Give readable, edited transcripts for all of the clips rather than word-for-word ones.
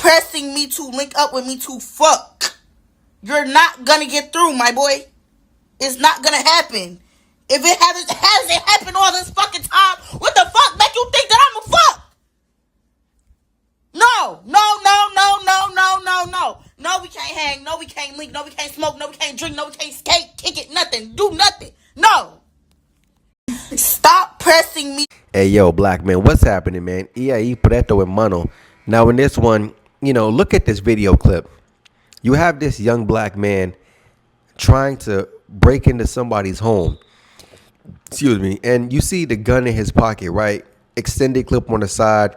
pressing me to link up with me to fuck. You're not gonna get through, my boy. It's not gonna happen. If it hasn't happened all this fucking time, what the fuck make you think that I'm a fuck? No, no, no, no, no, no, no, no. No, we can't hang. No, we can't link. No, we can't smoke. No, we can't drink. No, we can't skate, kick it, nothing. Do nothing. No. Stop pressing me. Hey, yo, black man, what's happening, man? E aí, preto hermano. Now, in this one, look at this video clip. You have this young black man trying to break into somebody's home. Excuse me. And you see the gun in his pocket, right? Extended clip on the side.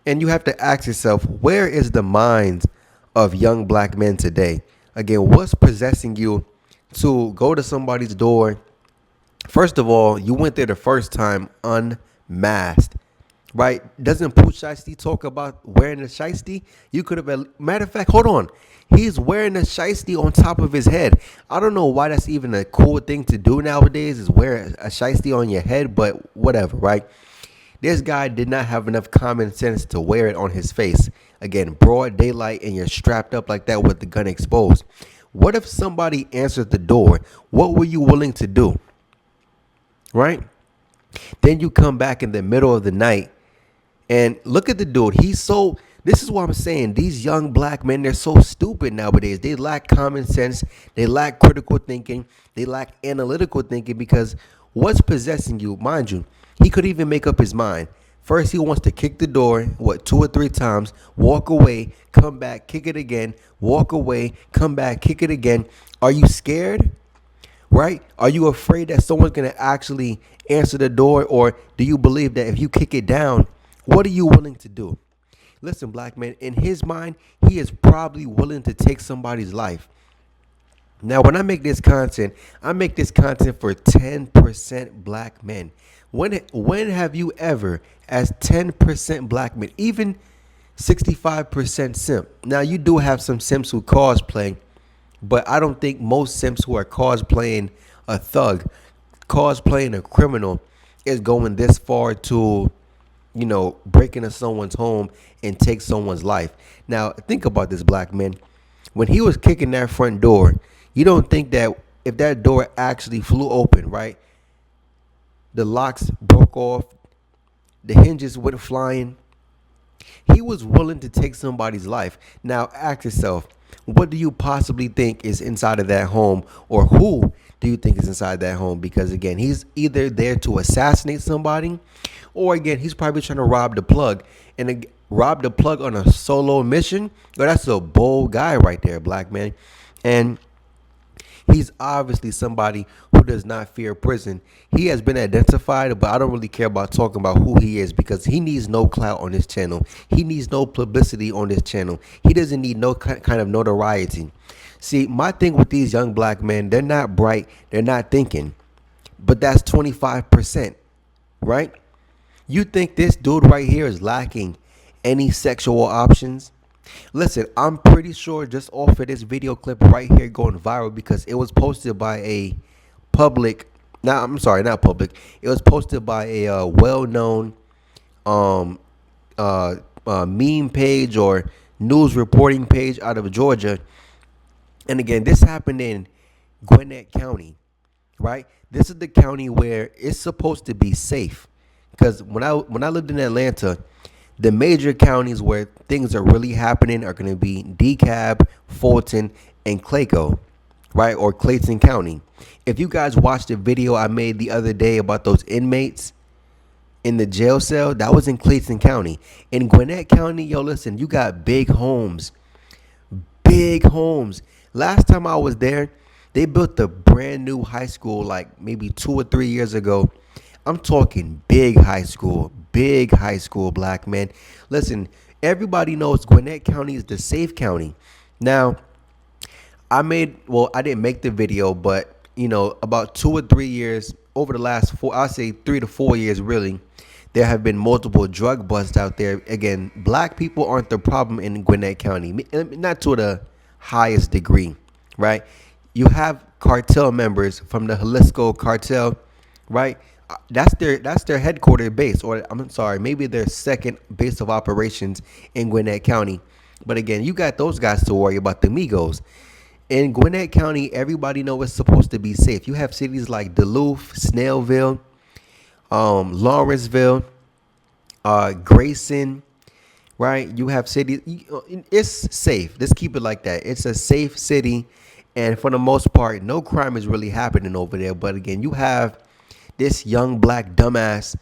And you have to ask yourself, where is the minds of young black men today? Again, what's possessing you to go to somebody's door? First of all, you went there the first time unmasked, right? Doesn't Pooh Shiesty talk about wearing a shiesty? You could have, matter of fact, hold on. He's wearing a shiesty on top of his head. I don't know why that's even a cool thing to do nowadays, is wear a shiesty on your head, but whatever, right? This guy did not have enough common sense to wear it on his face. Again, broad daylight, and you're strapped up like that with the gun exposed. What if somebody answered the door? What were you willing to do? Right? Then you come back in the middle of the night and look at the dude. This is what I'm saying. These young black men, they're so stupid nowadays. They lack common sense. They lack critical thinking. They lack analytical thinking, because what's possessing you, mind you, he could even make up his mind. First, he wants to kick the door, 2 or 3 times, walk away, come back, kick it again, walk away, come back, kick it again. Are you scared? Right? Are you afraid that someone's going to actually answer the door? Or do you believe that if you kick it down, what are you willing to do? Listen, black man, in his mind, he is probably willing to take somebody's life. Now, when I make this content for 10% black men. When have you ever, as 10% black men, even 65% simp? Now, you do have some simps who cosplay, but I don't think most simps who are cosplaying a thug, cosplaying a criminal, is going this far to, break into someone's home and take someone's life. Now, think about this, black man. When he was kicking that front door, you don't think that if that door actually flew open, right? The locks broke off, the hinges went flying. He was willing to take somebody's life. Now, ask yourself, what do you possibly think is inside of that home, or who do you think is inside that home? Because again, he's either there to assassinate somebody, or again, he's probably trying to rob the plug. And rob the plug on a solo mission? Oh, that's a bold guy right there, black man. And he's obviously somebody who does not fear prison. He has been identified, but I don't really care about talking about who he is, because he needs no clout on this channel. He needs no publicity on this channel. He doesn't need no kind of notoriety. See, my thing with these young black men, they're not bright, they're not thinking, but that's 25%, right? You think this dude right here is lacking any sexual options? Listen, I'm pretty sure just off of this video clip right here going viral, because it was posted by a public, not public. It was posted by a well-known meme page or news reporting page out of Georgia. And again, this happened in Gwinnett County, right? This is the county where it's supposed to be safe. Because when I lived in Atlanta, the major counties where things are really happening are going to be DeKalb, Fulton, and Clayco, right? Or Clayton County. If you guys watched the video I made the other day about those inmates in the jail cell, that was in Clayton County. In Gwinnett County, yo, listen, you got big homes. Big homes. Last time I was there, they built a brand new high school like maybe 2 or 3 years ago. I'm talking big high school, black man. Listen, everybody knows Gwinnett County is the safe county. Now, I didn't make the video, but, about 2 or 3 years, over the last 3 to 4 years, really, there have been multiple drug busts out there. Again, black people aren't the problem in Gwinnett County, not to the highest degree, right? You have cartel members from the Jalisco cartel, right? That's their headquarters base, or I'm sorry, maybe their second base of operations in Gwinnett County. But again, you got those guys to worry about, the Migos. In Gwinnett County, everybody know it's supposed to be safe. You have cities like Duluth, Snellville, Lawrenceville, Grayson, right? You have cities. It's safe. Let's keep it like that. It's a safe city, and for the most part, no crime is really happening over there. But again, you have this young black dumbass,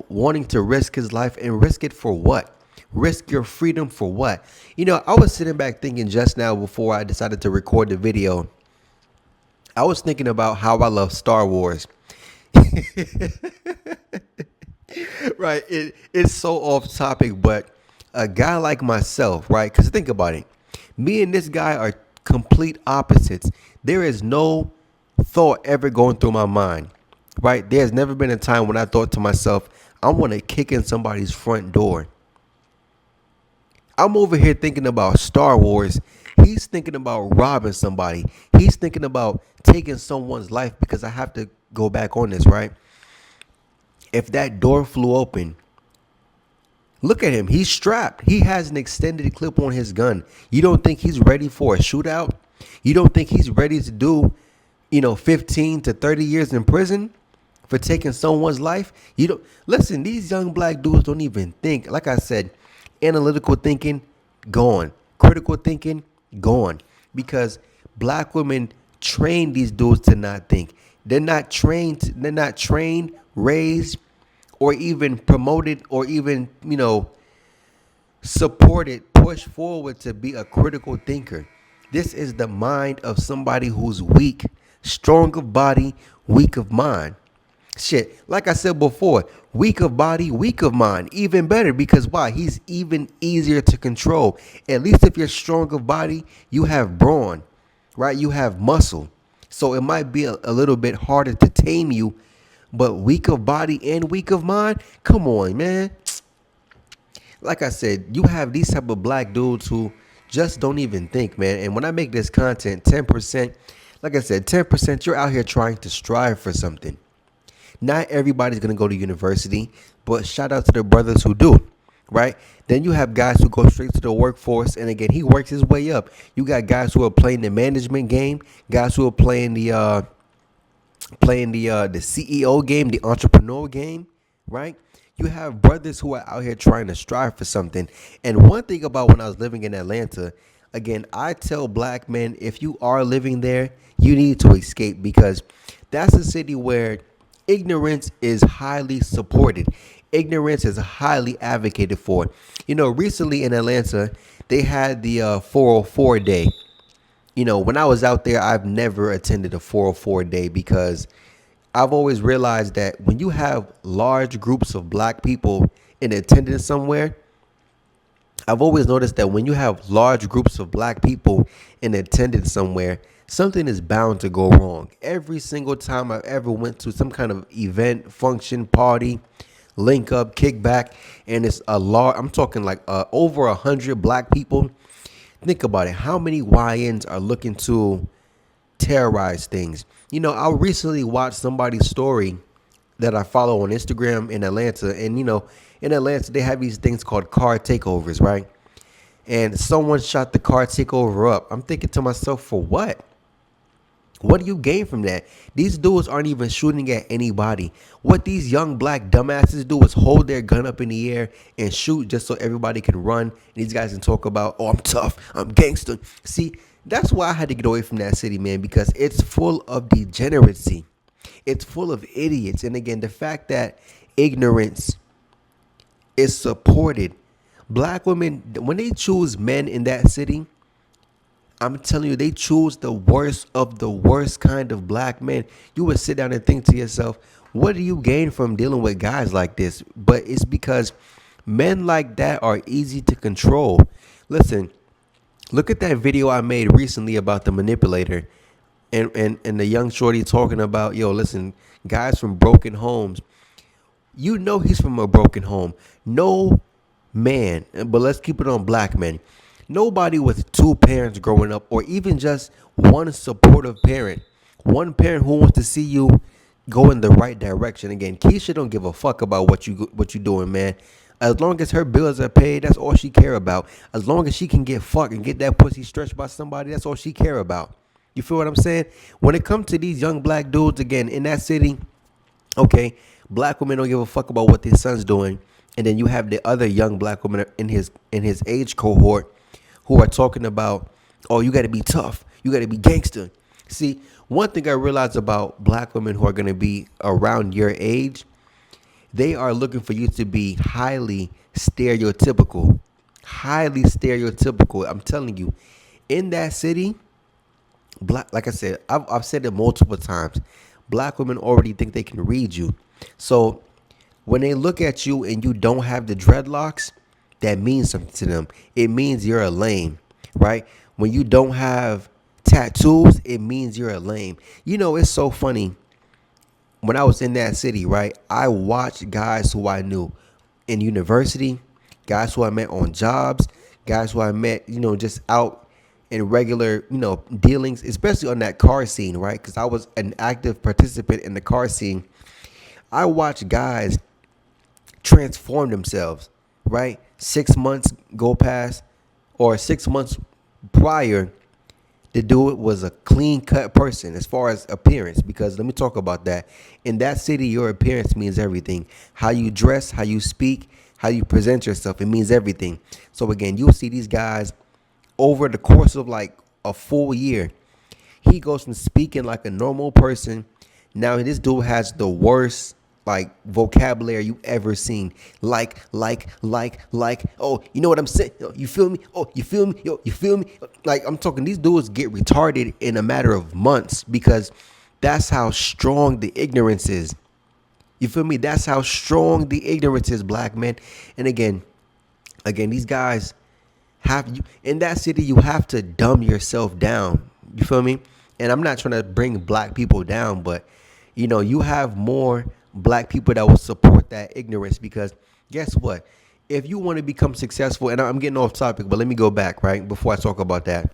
wanting to risk his life, and risk it for what? Risk your freedom for what? I was sitting back thinking just now before I decided to record the video. I was thinking about how I love Star Wars. Right. It's so off topic, but a guy like myself, right? Because think about it. Me and this guy are complete opposites. There is no thought ever going through my mind, right? There's never been a time when I thought to myself, I want to kick in somebody's front door. I'm over here thinking about Star Wars. He's thinking about robbing somebody. He's thinking about taking someone's life, because I have to go back on this, right? If that door flew open, look at him. He's strapped. He has an extended clip on his gun. You don't think he's ready for a shootout? You don't think he's ready to do, 15 to 30 years in prison for taking someone's life? You don't listen. These young black dudes don't even think. Like I said, analytical thinking gone, critical thinking gone, because black women train these dudes to not think. They're not trained. They're not trained, raised, or even promoted, or even supported, pushed forward to be a critical thinker. This is the mind of somebody who's weak, strong of body, weak of mind. Shit, like I said before, weak of body, weak of mind. Even better, because why? He's even easier to control. At least if you're strong of body, you have brawn, right? You have muscle. So it might be a little bit harder to tame you, but weak of body and weak of mind? Come on, man. Like I said, you have these type of black dudes who just don't even think, man. And when I make this content, 10%, like I said, 10%, you're out here trying to strive for something. Not everybody's going to go to university, but shout out to the brothers who do, right? Then you have guys who go straight to the workforce, and again, he works his way up. You got guys who are playing the management game, guys who are playing the CEO game, the entrepreneur game, right? You have brothers who are out here trying to strive for something. And one thing about when I was living in Atlanta, again, I tell black men, if you are living there, you need to escape, because that's a city where ignorance is highly supported. Ignorance is highly advocated for. Recently in Atlanta, they had the 404 day. When I was out there, I've never attended a 404 day, because I've always realized that when you have large groups of black people in attendance somewhere, I've always noticed that when you have large groups of black people in attendance somewhere, something is bound to go wrong. Every single time I've ever went to some kind of event, function, party, link up, kickback, and it's a large, I'm talking like over 100 black people. Think about it. How many YNs are looking to terrorize things? I recently watched somebody's story that I follow on Instagram in Atlanta. And, in Atlanta, they have these things called car takeovers, right? And someone shot the car takeover up. I'm thinking to myself, for what? What do you gain from that? These dudes aren't even shooting at anybody. What these young black dumbasses do is hold their gun up in the air and shoot just so everybody can run. And these guys can talk about, oh, I'm tough, I'm gangster. See, that's why I had to get away from that city, man, because it's full of degeneracy. It's full of idiots. And again, the fact that ignorance is supported. Black women, when they choose men in that city, I'm telling you, they choose the worst of the worst kind of black men. You would sit down and think to yourself, what do you gain from dealing with guys like this? But it's because men like that are easy to control. Listen, look at that video I made recently about the manipulator, and the young shorty talking about, yo, listen, guys from broken homes. He's from a broken home. No man, but let's keep it on black men. Nobody with two parents growing up, or even just one supportive parent, one parent who wants to see you go in the right direction. Again, Keisha don't give a fuck about what you doing, man. As long as her bills are paid, that's all she care about. As long as she can get fucked and get that pussy stretched by somebody, that's all she care about. You feel what I'm saying? When it comes to these young black dudes, again, in that city, okay, black women don't give a fuck about what their son's doing, and then you have the other young black women in his age cohort who are talking about, oh, you got to be tough, you got to be gangster. See, one thing I realized about black women who are going to be around your age, they are looking for you to be highly stereotypical, highly stereotypical. I'm telling you, in that city, black, like I said, I've said it multiple times. Black women already think they can read you. So when they look at you and you don't have the dreadlocks, that means something to them. It means you're a lame, right? When you don't have tattoos, it means you're a lame. You know, it's so funny. When I was in that city, right, I watched guys who I knew in university, guys who I met on jobs, guys who I met, just out in regular, dealings, especially on that car scene, right? Because I was an active participant in the car scene. I watched guys transform themselves, right? 6 months go past, or 6 months prior, the dude was a clean cut person as far as appearance. Because let me talk about that. In that city, your appearance means everything. How you dress, how you speak, how you present yourself, it means everything. So again, you'll see these guys over the course of like a full year. He goes from speaking like a normal person. Now this dude has the worst like vocabulary you ever seen. Like. Oh, you know what I'm saying? You feel me? Oh, you feel me? Yo, you feel me? Like I'm talking, these dudes get retarded in a matter of months because that's how strong the ignorance is. You feel me? That's how strong the ignorance is, black men. And again, these guys have you in that city. You have to dumb yourself down. You feel me? And I'm not trying to bring black people down, but you have more black people that will support that ignorance. Because guess what? If you want to become successful, and I'm getting off topic, but let me go back right before I talk about that.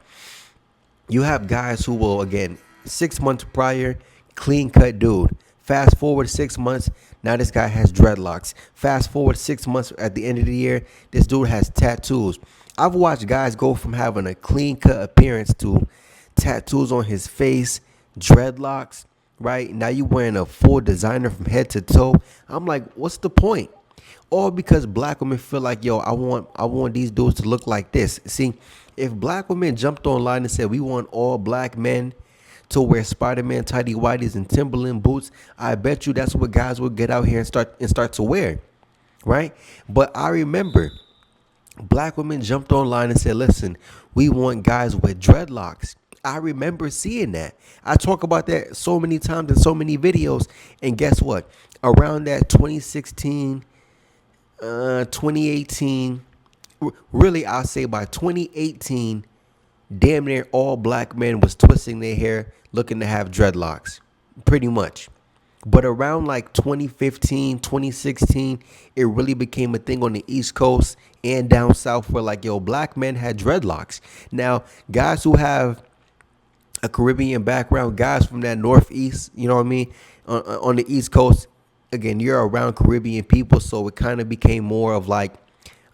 You have guys who will, again, 6 months prior, clean cut dude. Fast forward 6 months, now this guy has dreadlocks. Fast forward 6 months, at the end of the year, this dude has tattoos. I've watched guys go from having a clean cut appearance to tattoos on his face, dreadlocks, right? Now you wearing a full designer from head to toe. I'm like, what's the point? All because black women feel like, yo, I want these dudes to look like this. See, if black women jumped online and said we want all black men to wear Spider-Man tidy whities and Timberland boots, I bet you that's what guys would get out here and start to wear, right? But I remember black women jumped online and said, listen, we want guys with dreadlocks. I remember seeing that. I talk about that so many times in so many videos. And guess what? Around that 2016, 2018, really, I'll say by 2018, damn near all black men was twisting their hair looking to have dreadlocks, pretty much. But around like 2015, 2016, it really became a thing on the East Coast and down south where like, yo, black men had dreadlocks. Now, guys who have a Caribbean background, guys from that Northeast, you know what I mean, on the East Coast, again, you're around Caribbean people, so it kind of became more of like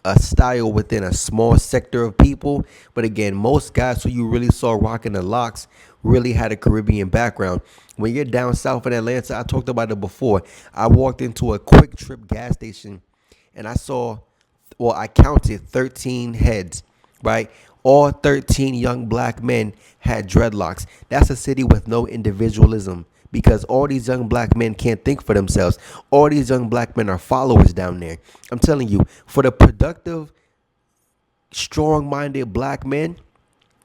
a style within a small sector of people. But again, most guys who you really saw rocking the locks really had a Caribbean background. When you're down south in Atlanta, I talked about it before. I walked into a Quick Trip gas station and I counted 13 heads, right? All 13 young black men had dreadlocks. That's a city with no individualism because all these young black men can't think for themselves. All these young black men are followers down there. I'm telling you, for the productive, strong-minded black men,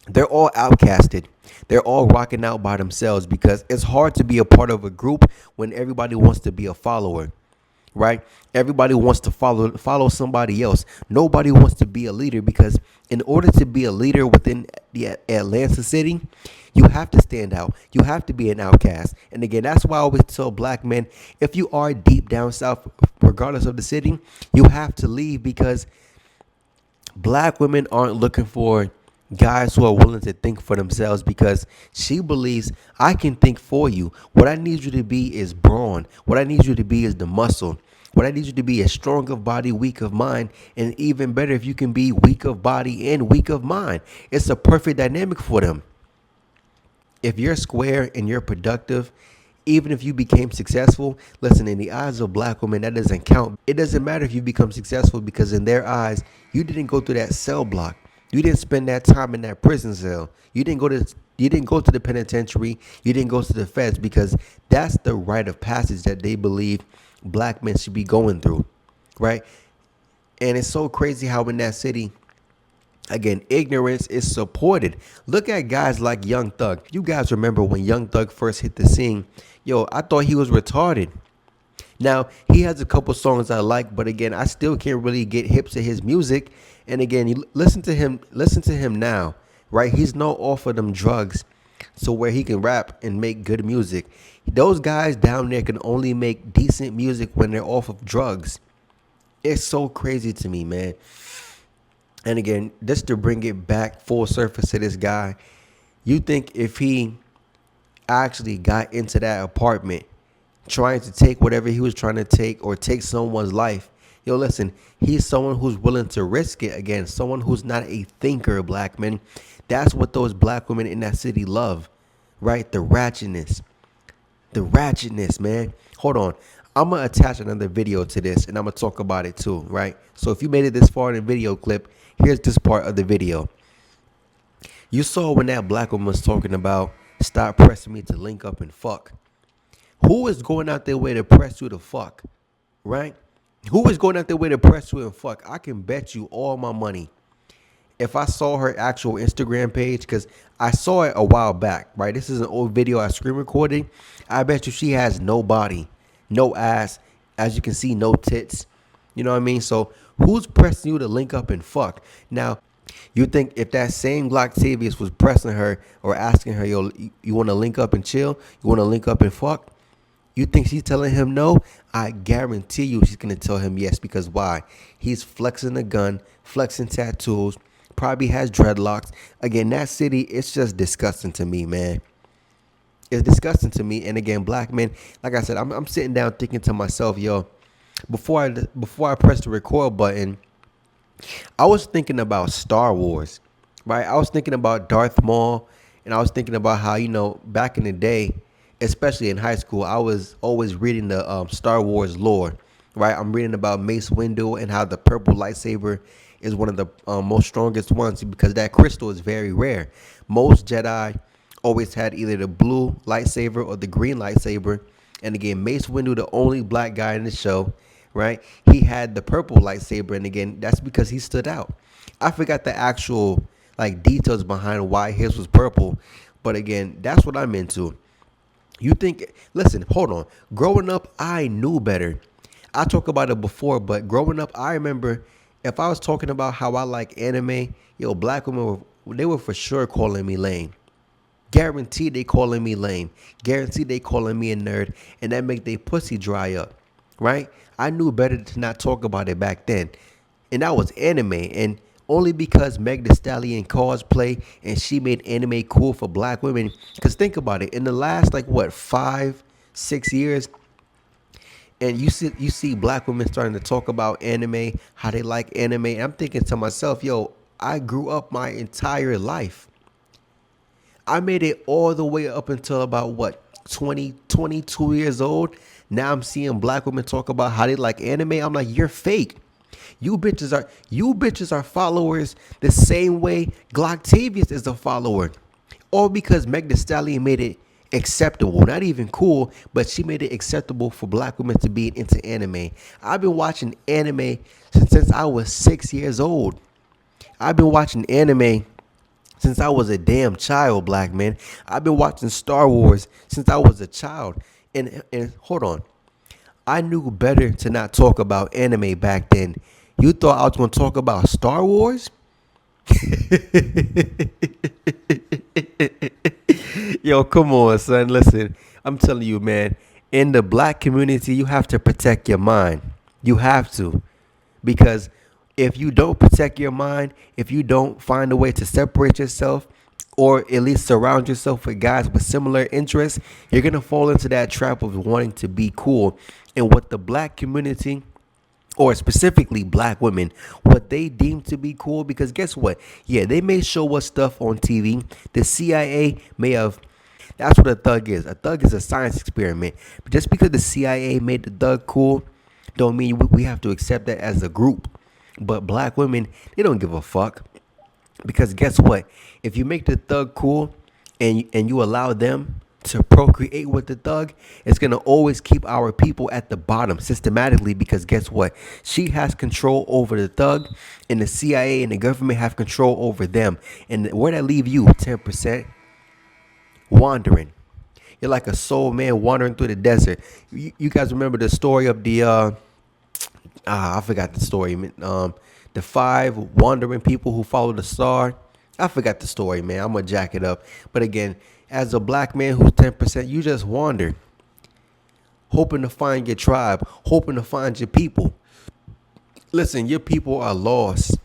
they're all outcasted. They're all rocking out by themselves because it's hard to be a part of a group when everybody wants to be a follower, right? Everybody wants to follow somebody else. Nobody wants to be a leader because in order to be a leader within the Atlanta city, you have to stand out. You have to be an outcast. And again, that's why I always tell black men, if you are deep down south, regardless of the city, you have to leave because black women aren't looking for Guys who are willing to think for themselves because she believes I can think for you. What I need you to be is brawn. What I need you to be is the muscle. What I need you to be is strong of body, weak of mind, and even better if you can be weak of body and weak of mind. It's a perfect dynamic for them. If you're square and you're productive, even if you became successful, listen, in the eyes of black women, that doesn't count. It doesn't matter if you become successful because in their eyes, you didn't go through that cell block. You didn't spend that time in that prison cell. You didn't go to the penitentiary. You didn't go to the feds because that's the rite of passage that they believe black men should be going through, right? And it's so crazy how in that city, again, ignorance is supported. Look at guys like Young Thug. You guys remember when Young Thug first hit the scene? Yo, I thought he was retarded. Now, he has a couple songs I like, but again, I still can't really get hip to his music. And again, you listen to him now, right? He's no off of them drugs. So where he can rap and make good music. Those guys down there can only make decent music when they're off of drugs. It's so crazy to me, man. And again, just to bring it back full surface to this guy, you think if he actually got into that apartment trying to take whatever he was trying to take or take someone's life, yo, listen, he's someone who's willing to risk it. Again, someone who's not a thinker, black men. That's what those black women in that city love, right? The ratchetness. The ratchetness, man. Hold on. I'm going to attach another video to this and I'm going to talk about it too, right? So if you made it this far in the video clip, here's this part of the video. You saw when that black woman was talking about stop pressing me to link up and fuck. Who is going out their way to press you to fuck, right? Who is going out their way to press you and fuck? I can bet you all my money if I saw her actual Instagram page, because I saw it a while back, right? This is an old video I screen recorded. I bet you she has no body, no ass, as you can see, no tits. You know what I mean? So who's pressing you to link up and fuck? Now, you think if that same Glocktavious was pressing her or asking her, yo, you want to link up and chill? You want to link up and fuck? You think she's telling him no? I guarantee you she's going to tell him yes, because why? He's flexing a gun, flexing tattoos, probably has dreadlocks. Again, that city, it's just disgusting to me, man. It's disgusting to me. And again, black men, like I said, I'm sitting down thinking to myself, yo, before I press the record button, I was thinking about Star Wars, right? I was thinking about Darth Maul, and I was thinking about how, back in the day, especially in high school, I was always reading the Star Wars lore, right? I'm reading about Mace Windu and how the purple lightsaber is one of the most strongest ones because that crystal is very rare. Most Jedi always had either the blue lightsaber or the green lightsaber. And again, Mace Windu, the only black guy in the show, right? He had the purple lightsaber, and again, that's because he stood out. I forgot the actual details behind why his was purple, but again, that's what I'm into. You think, listen, hold on. Growing up, I knew better. I talked about it before, but growing up, I remember if I was talking about how I like anime, yo, black women they were for sure calling me lame. Guaranteed they calling me lame. Guaranteed they calling me a nerd, and that make they pussy dry up, right? I knew better to not talk about it back then, and that was anime, and only because Meg Thee Stallion cosplay and she made anime cool for black women. Cause think about it, in the last 5, 6 years, and you see black women starting to talk about anime, how they like anime. I'm thinking to myself, yo, I grew up my entire life. I made it all the way up until about 22 years old. Now I'm seeing black women talk about how they like anime. I'm like, you're fake. You bitches are followers the same way Glocktavious is a follower. All because Meg Thee Stallion made it acceptable. Not even cool, but she made it acceptable for black women to be into anime. I've been watching anime since I was 6 years old. I've been watching anime since I was a damn child, black man. I've been watching Star Wars since I was a child. And hold on. I knew better to not talk about anime back then. You thought I was going to talk about Star Wars? Yo, come on, son. Listen, I'm telling you, man. In the black community, you have to protect your mind. You have to. Because If you don't protect your mind, if you don't find a way to separate yourself or at least surround yourself with guys with similar interests, you're going to fall into that trap of wanting to be cool. And what the black community, or specifically black women, what they deem to be cool, because guess what? Yeah, they may show us stuff on TV. The CIA may have. That's what a thug is. A thug is a science experiment. But just because the CIA made the thug cool, don't mean we have to accept that as a group. But black women, they don't give a fuck. Because guess what? If you make the thug cool and you allow them to procreate with the thug, it's gonna always keep our people at the bottom systematically. Because guess what? She has control over the thug, and the CIA and the government have control over them. And where that leave you? 10% wandering. You're like a soul man wandering through the desert. You guys remember the story of the I forgot the story. The five wandering people who followed the star. I forgot the story, man. I'm gonna jack it up. But again, as a black man who's 10%, you just wander, hoping to find your tribe, hoping to find your people. Listen, your people are lost.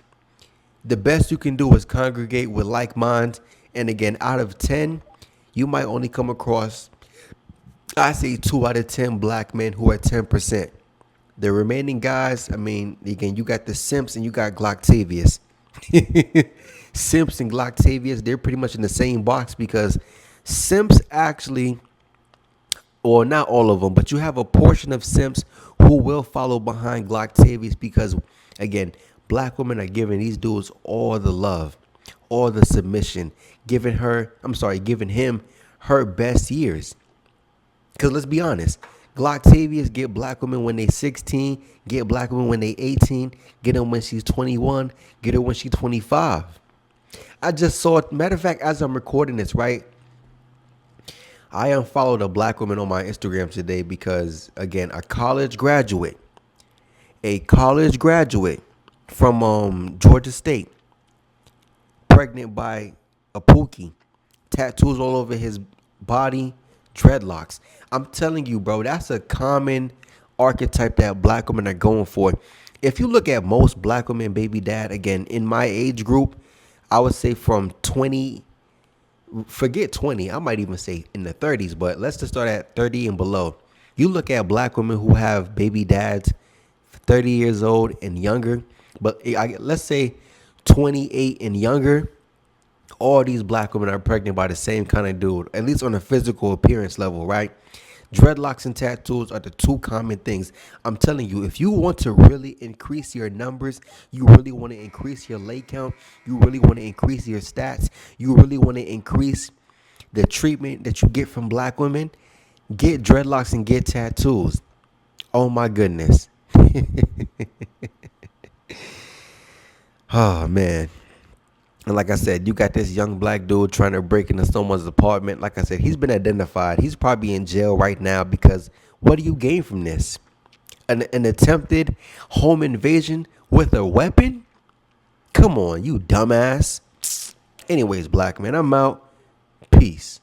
The best you can do is congregate with like minds. And again, out of 10, you might only come across, I say 2 out of 10 black men who are 10%. The remaining guys, I mean, again, you got the Simps and you got Glocktavious. Simps and Glocktavious, they're pretty much in the same box, because Simps actually, or not all of them, but you have a portion of Simps who will follow behind Glocktavious, because, again, black women are giving these dudes all the love, all the submission, giving him her best years. Because let's be honest, Glocktavious get black women when they 16, get black women when they 18, get them when she's 21, get her when she's 25. I just saw, matter of fact, as I'm recording this, right, I unfollowed a black woman on my Instagram today because, again, a college graduate from Georgia State, pregnant by a pookie, tattoos all over his body, dreadlocks. I'm telling you, bro, that's a common archetype that black women are going for. If you look at most black women baby dad, again, in my age group, I would say from 20, forget 20, I might even say in the 30s, but let's just start at 30 and below. You look at black women who have baby dads 30 years old and younger, but let's say 28 and younger, all these black women are pregnant by the same kind of dude, at least on a physical appearance level, right? Dreadlocks and tattoos are the two common things. I'm telling you, if you want to really increase your numbers, you really want to increase your lay count, you really want to increase your stats, you really want to increase the treatment that you get from black women, get dreadlocks and get tattoos. Oh my goodness. Oh man. And like I said, you got this young black dude trying to break into someone's apartment. Like I said, he's been identified. He's probably in jail right now, because what do you gain from this? An attempted home invasion with a weapon? Come on, you dumbass. Anyways, black man, I'm out. Peace.